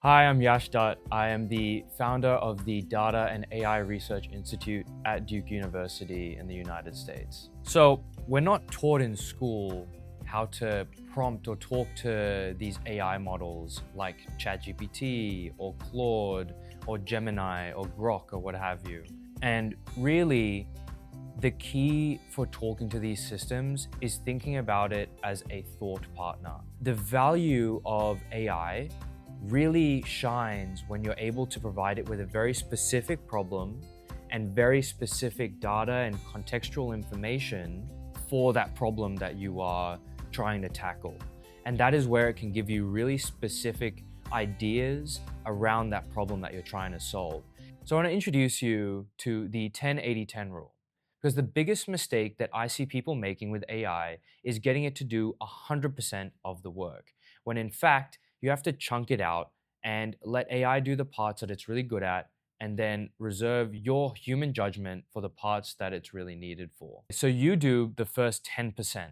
Hi, I'm Yash Dutt. I am the founder of the Data and AI Research Institute at Duke University in the United States. So, we're not taught in school how to prompt or talk to these AI models like ChatGPT or Claude or Gemini or Grok or what have you. And really, the key for talking to these systems is thinking about it as a thought partner. The value of AI really shines when you're able to provide it with a very specific problem and very specific data and contextual information for that problem that you are trying to tackle. And that is where it can give you really specific ideas around that problem that you're trying to solve. So I want to introduce you to the 10-80-10 rule. Because the biggest mistake that I see people making with AI is getting it to do 100% of the work, when in fact, you have to chunk it out and let AI do the parts that it's really good at, and then reserve your human judgment for the parts that it's really needed for. So you do the first 10%.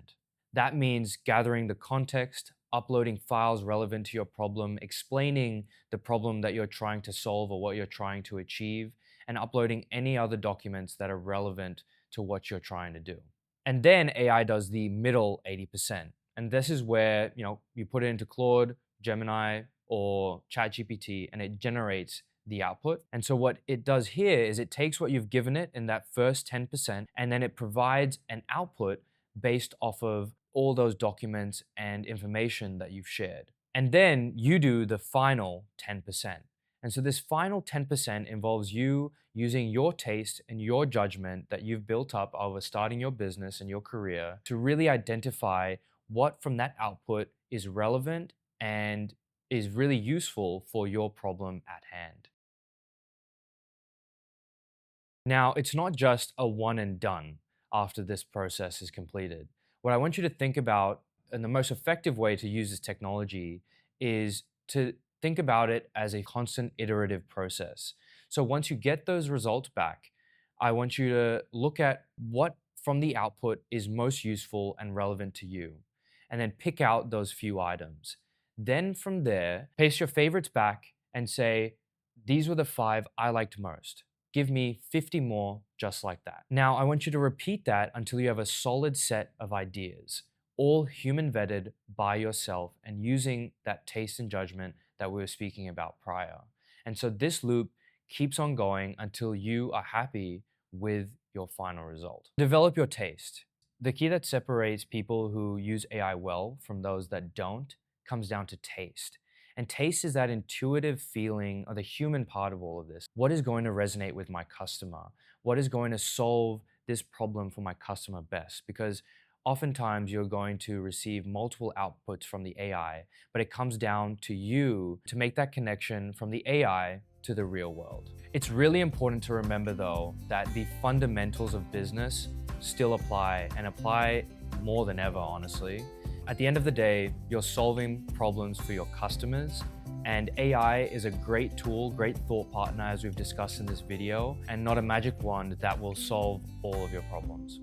That means gathering the context, uploading files relevant to your problem, explaining the problem that you're trying to solve or what you're trying to achieve, and uploading any other documents that are relevant to what you're trying to do. And then AI does the middle 80%. And this is where, you put it into Claude, Gemini, or ChatGPT, and it generates the output. And so what it does here is it takes what you've given it in that first 10%, and then it provides an output based off of all those documents and information that you've shared. And then you do the final 10%. And so this final 10% involves you using your taste and your judgment that you've built up over starting your business and your career to really identify what from that output is relevant and is really useful for your problem at hand. Now, it's not just a one and done after this process is completed. What I want you to think about, and the most effective way to use this technology, is to think about it as a constant iterative process. So once you get those results back, I want you to look at what from the output is most useful and relevant to you, and then pick out those few items. Then from there, paste your favorites back and say, these were the 5 I liked most. Give me 50 more just like that. Now, I want you to repeat that until you have a solid set of ideas, all human vetted by yourself and using that taste and judgment that we were speaking about prior. And so this loop keeps on going until you are happy with your final result. Develop your taste. The key that separates people who use AI well from those that don't comes down to taste. And taste is that intuitive feeling or the human part of all of this. What is going to resonate with my customer? What is going to solve this problem for my customer best? Because oftentimes you're going to receive multiple outputs from the AI, but it comes down to you to make that connection from the AI to the real world. It's really important to remember though that the fundamentals of business still apply and apply more than ever, honestly. At the end of the day, you're solving problems for your customers, and AI is a great tool, great thought partner as we've discussed in this video, and not a magic wand that will solve all of your problems.